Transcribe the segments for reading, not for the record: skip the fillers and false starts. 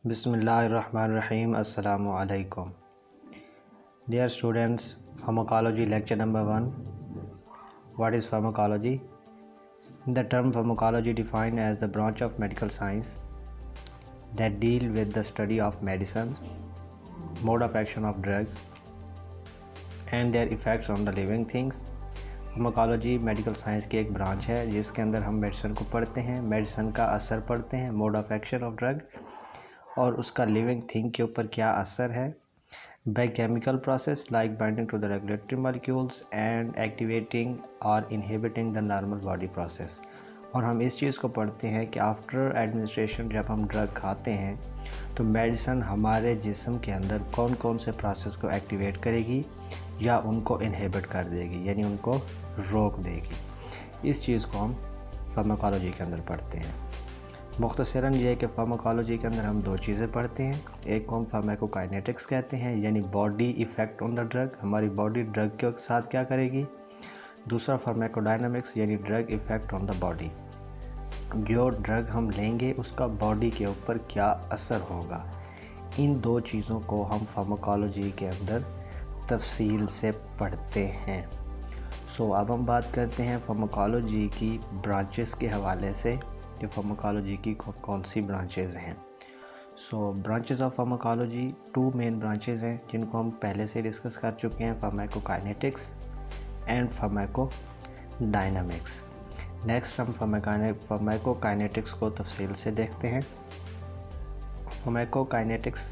Bismillahirrahmanirrahim. Assalamu alaikum. Dear students, pharmacology lecture number 1. What is pharmacology? The term pharmacology defined as the branch of medical science that deal with the study of medicines, mode of action of drugs and their effects on the living things. Pharmacology medical science की एक branch है जिसके अंदर हम medicine को पढ़ते हैं, medicine का असर पढ़ते हैं, mode of action of drug और उसका लिविंग थिंग के ऊपर क्या असर है, biochemical process like binding to the regulatory molecules and activating और inhibiting the normal body process. और हम इस चीज़ को पढ़ते हैं कि आफ्टर एडमिनिस्ट्रेशन जब हम ड्रग खाते हैं तो मेडिसिन हमारे जिस्म के अंदर कौन कौन से प्रोसेस को एक्टिवेट करेगी या उनको इनहिबिट कर देगी, यानी उनको रोक देगी। इस चीज़ को हम फार्माकोलॉजी के अंदर पढ़ते हैं। मुख्तसरन ये है कि फार्माकोलॉजी के अंदर हम दो चीज़ें पढ़ते हैं। एक को हम फार्माकोकाइनेटिक्स कहते हैं, यानी body effect on the drug, हमारी बॉडी ड्रग के साथ क्या करेगी। दूसरा फार्माकोडायनामिक्स, यानी drug effect on the body, जो ड्रग हम लेंगे उसका बॉडी के ऊपर क्या असर होगा। इन दो चीज़ों को हम फार्माकोलॉजी के अंदर तफसील से पढ़ते हैं। अब हम बात करते हैं फार्माकोलॉजी की ब्रांचेस के हवाले से कि फार्माकोलॉजी की कौन सी ब्रांचेस हैं। Branches of pharmacology 2 main branches हैं जिनको हम पहले से डिस्कस कर चुके हैं, फार्माकोकाइनेटिक्स एंड फार्माकोडायनामिक्स। नेक्स्ट हम फार्माकोकाइनेटिक्स को तफसील से देखते हैं। फार्माकोकाइनेटिक्स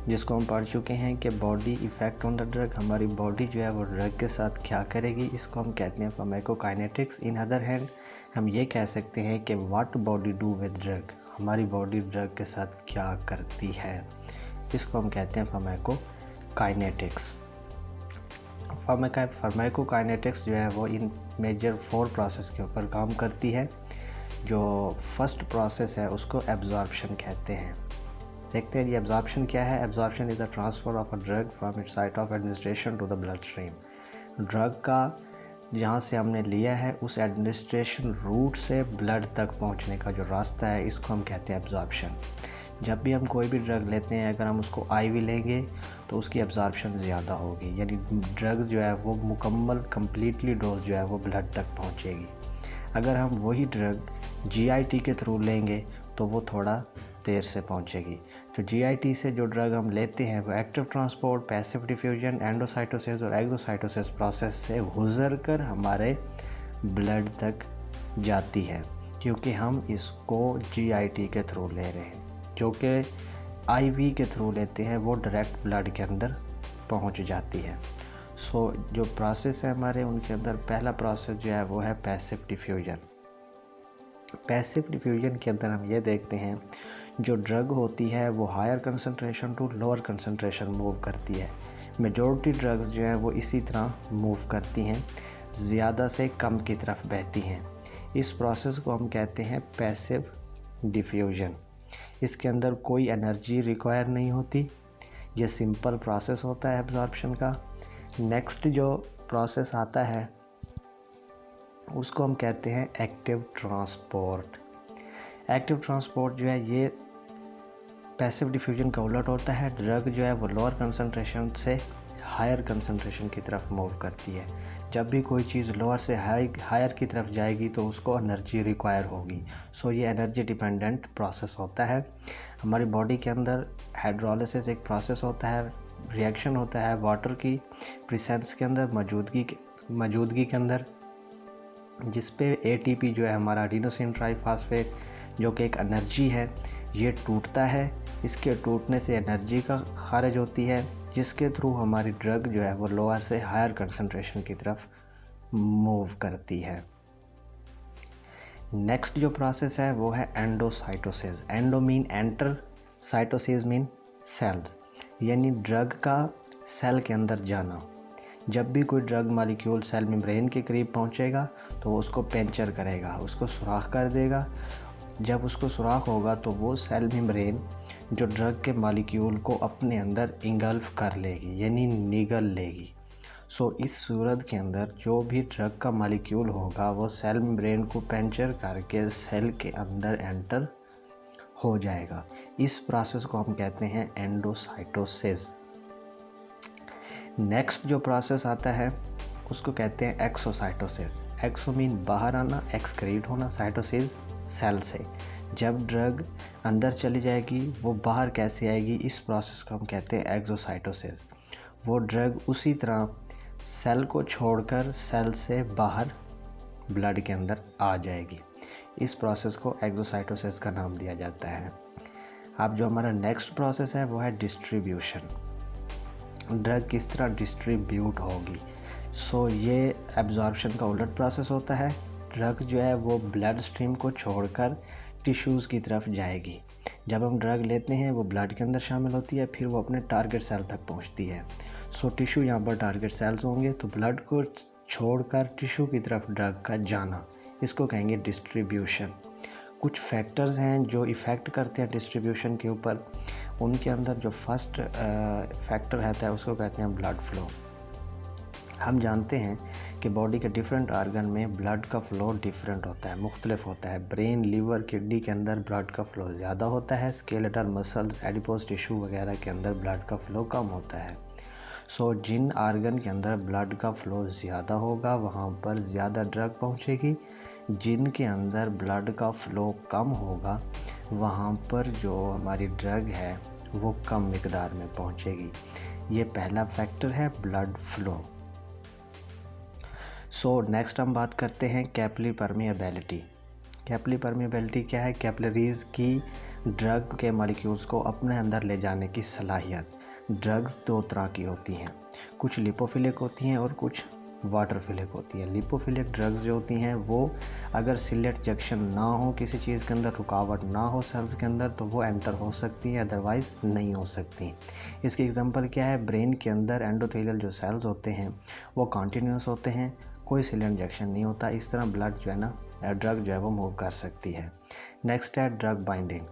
जिसको हम पढ़ चुके हैं कि body effect on the drug, हमारी बॉडी जो है वो ड्रग के साथ क्या करेगी, इसको हम कहते हैं फार्माकोकाइनेटिक्स। इन अदर हैंड हम ये कह सकते हैं कि what body do with drug, हमारी बॉडी ड्रग के साथ क्या करती है, इसको हम कहते हैं फार्माकोकाइनेटिक्स। फार्माकोकाइनेटिक्स जो है वो इन मेजर 4 प्रोसेस के ऊपर काम करती है। जो फर्स्ट प्रोसेस है उसको एब्जॉर्प्शन कहते हैं। देखते हैं ये एब्जॉर्प्शन क्या है। Absorption is the transfer of a drug from its site of administration to the blood stream. Drug का जहाँ से हमने लिया है उस एडमिनिस्ट्रेशन रूट से ब्लड तक पहुँचने का जो रास्ता है इसको हम कहते हैं एब्जॉर्प्शन। जब भी हम कोई भी ड्रग लेते हैं, अगर हम उसको IV लेंगे तो उसकी एब्जॉर्प्शन ज़्यादा होगी, यानी ड्रग जो है वो मुकम्मल कम्प्लीटली डोज जो है वो ब्लड तक पहुँचेगी। अगर हम वही ड्रग GIT के थ्रू लेंगे तो वो थोड़ा देर से पहुंचेगी। तो GIT से जो ड्रग हम लेते हैं वो active transport, passive diffusion, endocytosis और एक्सोसाइटोसिस प्रोसेस से गुजर कर हमारे ब्लड तक जाती है, क्योंकि हम इसको GIT के थ्रू ले रहे हैं। जो कि IV के थ्रू लेते हैं वो डायरेक्ट ब्लड के अंदर पहुंच जाती है। जो प्रोसेस है हमारे उनके अंदर पहला प्रोसेस जो है वो है पैसिव डिफ्यूजन। पैसिव डिफ्यूजन के अंदर हम ये देखते हैं जो ड्रग होती है वो higher concentration to lower concentration move करती है। मेजॉरिटी ड्रग्स जो है वो इसी तरह मूव करती हैं, ज़्यादा से कम की तरफ बहती हैं। इस प्रोसेस को हम कहते हैं पैसिव डिफ्यूजन। इसके अंदर कोई एनर्जी रिक्वायर नहीं होती, ये सिंपल प्रोसेस होता है एब्जॉर्प्शन का। नेक्स्ट जो प्रोसेस आता है उसको हम कहते हैं एक्टिव ट्रांसपोर्ट। एक्टिव ट्रांसपोर्ट जो है ये पैसिव डिफ्यूजन का उलट होता है। ड्रग जो है वो लोअर कंसंट्रेशन से हायर कंसंट्रेशन की तरफ मूव करती है। जब भी कोई चीज़ लोअर से हायर की तरफ जाएगी तो उसको एनर्जी रिक्वायर होगी। ये एनर्जी डिपेंडेंट प्रोसेस होता है। हमारी बॉडी के अंदर हाइड्रोलिसिस एक प्रोसेस होता है, रिएक्शन होता है वाटर की प्रेजेंस के अंदर, मौजूदगी के अंदर, जिस पे ATP जो है हमारा एडिनोसिन ट्राइफॉस्फेट जो कि एक एनर्जी है ये टूटता है। इसके टूटने से एनर्जी का खारिज होती है जिसके थ्रू हमारी ड्रग जो है वो लोअर से हायर कंसंट्रेशन की तरफ मूव करती है। नेक्स्ट जो प्रोसेस है वो है endocytosis. Endo mean enter, cytosis mean cells, यानी ड्रग का सेल के अंदर जाना। जब भी कोई ड्रग मॉलिक्यूल सेल मेम्ब्रेन के करीब पहुंचेगा तो वो उसको पेंचर करेगा, उसको सुराख कर देगा। जब उसको सुराख होगा तो वो सेल मेम्ब्रेन जो ड्रग के मॉलिक्यूल को अपने अंदर इंगल्फ कर लेगी, यानी निगल लेगी। इस सूरत के अंदर जो भी ड्रग का मॉलिक्यूल होगा वो सेल मेम्ब्रेन को पेंचर करके सेल के अंदर एंटर हो जाएगा। इस प्रोसेस को हम कहते हैं एंडोसाइटोसिस। नेक्स्ट जो प्रोसेस आता है उसको कहते हैं एक्सोसाइटोसिस। एक्सो मीन बाहर आना, एक्सक्रीट होना, साइटोसिस सेल से। जब ड्रग अंदर चली जाएगी वो बाहर कैसे आएगी, इस प्रोसेस को हम कहते हैं एक्सोसाइटोसिस। वो ड्रग उसी तरह सेल को छोड़कर सेल से बाहर ब्लड के अंदर आ जाएगी। इस प्रोसेस को एक्सोसाइटोसिस का नाम दिया जाता है। अब जो हमारा नेक्स्ट प्रोसेस है वो है डिस्ट्रीब्यूशन। ड्रग किस तरह डिस्ट्रीब्यूट होगी। ये एब्जॉर्प्शन का उलट प्रोसेस होता है। ड्रग जो है वो ब्लड स्ट्रीम को छोड़कर टिश्यूज़ की तरफ जाएगी। जब हम ड्रग लेते हैं वो ब्लड के अंदर शामिल होती है, फिर वो अपने टारगेट सेल तक पहुंचती है। टिश्यू यहाँ पर टारगेट सेल्स होंगे, तो ब्लड को छोड़कर टिश्यू की तरफ ड्रग का जाना, इसको कहेंगे डिस्ट्रीब्यूशन। कुछ फैक्टर्स हैं जो इफ़ेक्ट करते हैं डिस्ट्रीब्यूशन के ऊपर। उनके अंदर जो फर्स्ट फैक्टर रहता है उसको कहते हैं ब्लड फ्लो। हम जानते हैं कि बॉडी के डिफरेंट आर्गन में ब्लड का फ़्लो डिफरेंट होता है, मुख्तलिफ होता है। ब्रेन, लीवर, किडनी के अंदर ब्लड का फ़्लो ज़्यादा होता है। स्केलेटल मसल्स, एडिपोज टिश्यू वगैरह के अंदर ब्लड का फ़्लो कम होता है। जिन आर्गन के अंदर ब्लड का फ़्लो ज़्यादा होगा वहाँ पर ज़्यादा ड्रग पहुँचेगी। जिनके अंदर ब्लड का फ़्लो कम होगा वहाँ पर जो हमारी ड्रग है वो कम मिकदार में पहुँचेगी। ये पहला फैक्टर है ब्लड फ़्लो। नेक्स्ट हम बात करते हैं कैपिलरी परमिएबिलिटी। कैपिलरी परमिएबिलिटी क्या है? कैपिलरीज़ की ड्रग के मॉलिक्यूल्स को अपने अंदर ले जाने की सलाहियत। ड्रग्स दो तरह की होती हैं, कुछ लिपोफिलिक होती हैं और कुछ वाटरफिलिक होती है। लिपोफिलिक ड्रग्स जो होती हैं वो अगर सिलेक्ट जंक्शन ना हो, किसी चीज़ के अंदर रुकावट ना हो सेल्स के अंदर, तो वो एंटर हो सकती है, अदरवाइज़ नहीं हो सकती। इसकी एग्जांपल क्या है? ब्रेन के अंदर एंडोथेलियल जो सेल्स होते हैं वो कॉन्टीन्यूस होते हैं, कोई सिलेक्ट जंक्शन नहीं होता। इस तरह ब्लड जो है ना, ड्रग जो है वो मूव कर सकती है। नेक्स्ट है ड्रग बाइंडिंग।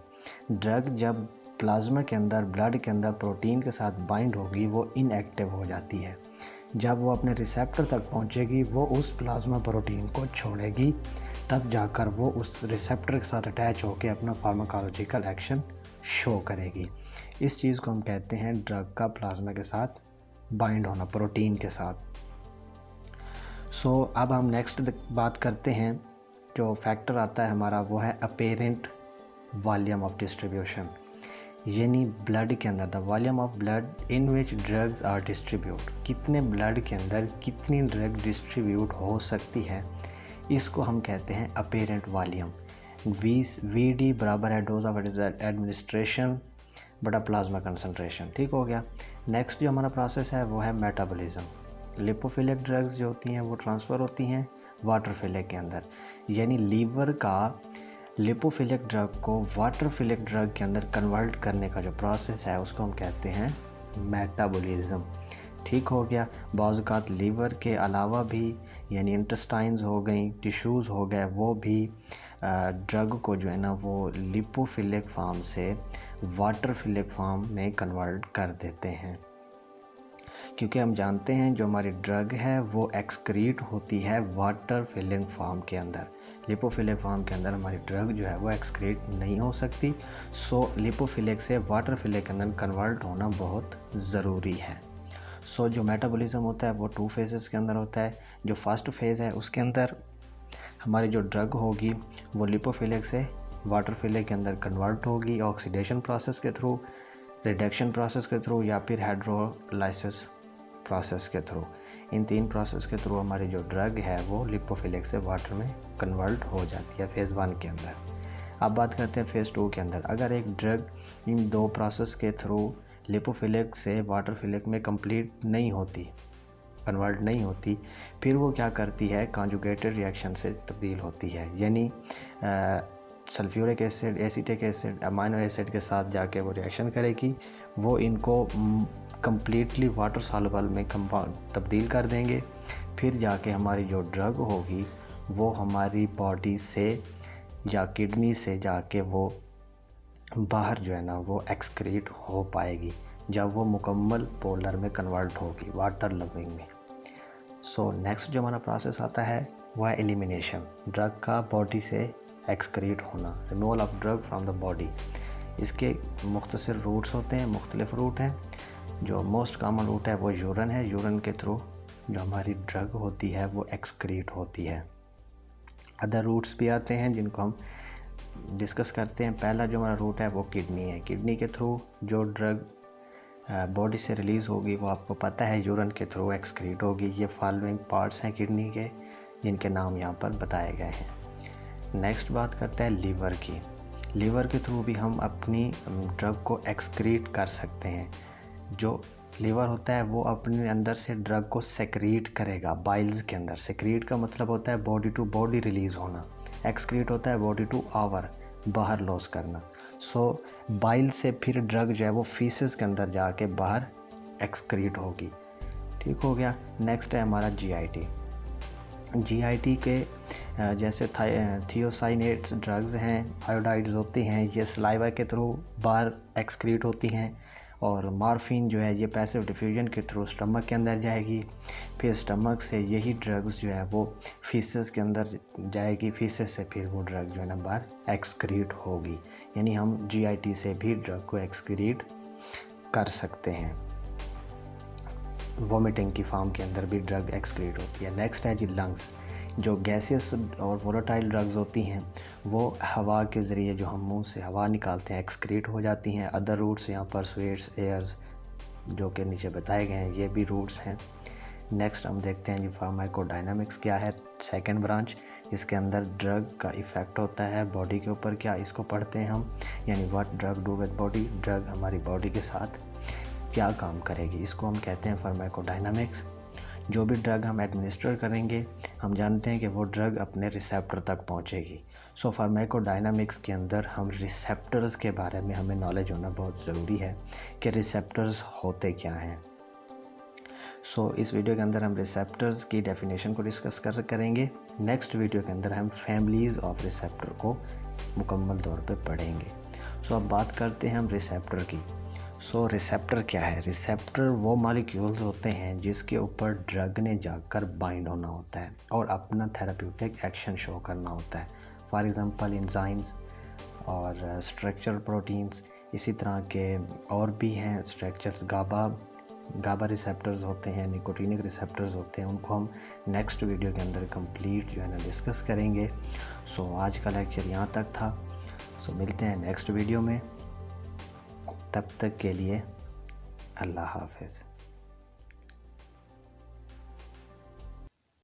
ड्रग जब प्लाज्मा के अंदर, ब्लड के अंदर प्रोटीन के साथ बाइंड होगी वो इनएक्टिव हो जाती है। जब वो अपने रिसेप्टर तक पहुंचेगी वो उस प्लाज्मा प्रोटीन को छोड़ेगी, तब जाकर वो उस रिसेप्टर के साथ अटैच होकर अपना फार्माकोलॉजिकल एक्शन शो करेगी। इस चीज़ को हम कहते हैं ड्रग का प्लाज्मा के साथ बाइंड होना, प्रोटीन के साथ। अब हम नेक्स्ट बात करते हैं, जो फैक्टर आता है हमारा वो है अपेरेंट वॉल्यूम ऑफ डिस्ट्रीब्यूशन। यानी ब्लड के अंदर the volume of blood in which drugs are distribute, कितने ब्लड के अंदर कितनी ड्रग डिस्ट्रीब्यूट हो सकती है, इसको हम कहते हैं अपेरेंट वॉल्यूम। वी बराबर है डोज ऑफ एडमिनिस्ट्रेशन बटा प्लाज्मा कंसनट्रेशन। ठीक हो गया। नेक्स्ट जो हमारा प्रोसेस है वो है मेटाबॉलिज्म। लिपोफिलिक ड्रग्स जो होती हैं वो ट्रांसफ़र होती हैं वाटरफिलिक के अंदर, यानी लीवर का लिपोफिलिक ड्रग को वाटरफिलिक ड्रग के अंदर कन्वर्ट करने का जो प्रोसेस है उसको हम कहते हैं मेटाबॉलिज्म। ठीक हो गया। बाज़ औक़ात लीवर के अलावा भी यानी इंटेस्टाइन्स हो गई, टिश्यूज़ हो गए, वो भी ड्रग को जो है ना वो लिपोफिलिक फॉर्म से वाटरफिलिक फॉर्म में कन्वर्ट कर देते हैं। क्योंकि हम जानते हैं जो हमारी ड्रग है वो एक्सक्रीट होती है वाटर फिलिंग फॉर्म के अंदर। लिपोफिलिक फॉर्म के अंदर हमारी ड्रग जो है वो एक्सक्रीट नहीं हो सकती। लिपोफिलिक से वाटर फिलिक के अंदर कन्वर्ट होना बहुत ज़रूरी है। जो मेटाबॉलिज्म होता है वो 2 फेजेस के अंदर होता है। जो फर्स्ट फेज़ है उसके अंदर हमारी जो ड्रग होगी वो लिपोफिलिक से वाटर फिलिक के अंदर कन्वर्ट होगी ऑक्सीडेशन प्रोसेस के थ्रू, रिडक्शन प्रोसेस के थ्रू या फिर हाइड्रोलाइसिस प्रोसेस के थ्रू। इन 3 प्रोसेस के थ्रू हमारी जो ड्रग है वो लिपोफिलिक से वाटर में कन्वर्ट हो जाती है फेज़ 1 के अंदर। अब बात करते हैं फेज़ 2 के अंदर। अगर एक ड्रग इन 2 प्रोसेस के थ्रू लिपोफिलिक से वाटरफिलिक में कंप्लीट नहीं होती, कन्वर्ट नहीं होती, फिर वो क्या करती है, कॉन्जुगेटेड रिएक्शन से तब्दील होती है। यानी sulphuric acid, acetic acid, amino acid के साथ जाके वो रिएक्शन करेगी, वो इनको कम्प्लीटली वाटर सॉल्युबल में तब्दील कर देंगे। फिर जाके हमारी जो ड्रग होगी वो हमारी बॉडी से या किडनी से जाके वो बाहर जो है ना वो एक्सक्रीट हो पाएगी जब वो मुकम्मल पोलर में कन्वर्ट होगी, वाटर लविंग में। नेक्स्ट जो हमारा प्रोसेस आता है वह है एलिमिनेशन, ड्रग का बॉडी से एक्सक्रीट होना, removal of drug from the body. इसके मुख्तसर रूट्स होते हैं, मुख्तलिफ रूट हैं। जो मोस्ट कॉमन रूट है वो यूरिन है। यूरिन के थ्रू जो हमारी ड्रग होती है वो एक्सक्रीट होती है। अदर रूट्स भी आते हैं जिनको हम डिस्कस करते हैं। पहला जो हमारा रूट है वो किडनी है। किडनी के थ्रू जो ड्रग बॉडी से रिलीज़ होगी वो आपको पता है यूरिन के थ्रू एक्सक्रीट होगी। ये फॉलोइंग पार्ट्स हैं किडनी के जिनके नाम यहाँ पर बताए गए हैं। नेक्स्ट बात करते हैं लीवर की। लीवर के थ्रू भी हम अपनी ड्रग को एक्सक्रीट कर सकते हैं। जो लीवर होता है वो अपने अंदर से ड्रग को सेक्रीट करेगा बाइल्स के अंदर। सेक्रीट का मतलब होता है बॉडी टू बॉडी रिलीज़ होना। एक्सक्रीट होता है बॉडी टू आवर, बाहर लॉस करना। सो बाइल से फिर ड्रग जो है वो फीसेस के अंदर जाके बाहर एक्सक्रीट होगी। ठीक हो गया। नेक्स्ट है हमारा जीआईटी। जीआईटी के जैसे थियोसाइनेट्स ड्रग्स हैं, आयोडाइड्स होती हैं, ये सलाइवा के थ्रू बाहर एक्सक्रीट होती हैं। और मॉर्फिन जो है ये पैसिव डिफ्यूजन के थ्रू स्टमक के अंदर जाएगी। फिर स्टमक से यही ड्रग्स जो है वो फीसेस के अंदर जाएगी। फीसेस से फिर वो ड्रग जो है ना बाहर एक्सक्रीट होगी। यानी हम जीआईटी से भी ड्रग को एक्सक्रीट कर सकते हैं। वोमिटिंग की फॉर्म के अंदर भी ड्रग एक्सक्रीट होती है। नेक्स्ट है जी लंग्स। जो गैसियस और वोलेटाइल ड्रग्स होती हैं वो हवा के ज़रिए जो हम मुंह से हवा निकालते हैं एक्सक्रीट हो जाती हैं। अदर रूट्स यहाँ पर स्वेट्स, एयर्स जो कि नीचे बताए गए हैं ये भी रूट्स हैं। नेक्स्ट हम देखते हैं जी फार्माकोडायनामिक्स क्या है, सेकंड ब्रांच। इसके अंदर ड्रग का इफ़ेक्ट होता है बॉडी के ऊपर, क्या इसको पढ़ते हैं हम, यानी what drug do with body, drug हमारी बॉडी के साथ क्या काम करेगी, इसको हम कहते हैं फार्माकोडायनामिक्स। जो भी ड्रग हम एडमिनिस्टर करेंगे हम जानते हैं कि वो ड्रग अपने रिसेप्टर तक पहुंचेगी। सो फार्माकोडायनामिक्स के अंदर हम रिसेप्टर्स के बारे में हमें नॉलेज होना बहुत ज़रूरी है कि रिसेप्टर्स होते क्या हैं। सो इस वीडियो के अंदर हम रिसेप्टर्स की डेफिनेशन को डिस्कस करेंगे। नेक्स्ट वीडियो के अंदर हम फैमिलीज़ ऑफ रिसेप्टर को मुकम्मल तौर पे पढ़ेंगे। सो अब बात करते हैं हम रिसेप्टर की। सो रिसेप्टर क्या है? रिसेप्टर वो मॉलिक्यूल्स होते हैं जिसके ऊपर ड्रग ने जाकर बाइंड होना होता है और अपना थेराप्यूटिक एक्शन शो करना होता है। फॉर एग्जांपल एंजाइम्स और स्ट्रक्चरल प्रोटीन्स, इसी तरह के और भी हैं स्ट्रक्चर्स। गाबा रिसेप्टर्स होते हैं, निकोटिनिक रिसेप्टर्स होते हैं, उनको हम नेक्स्ट वीडियो के अंदर कंप्लीट जो है ना डिस्कस करेंगे। सो आज का लेक्चर यहाँ तक था। सो मिलते हैं नेक्स्ट वीडियो में, तब तक के लिए अल्लाह हाफ़िज़।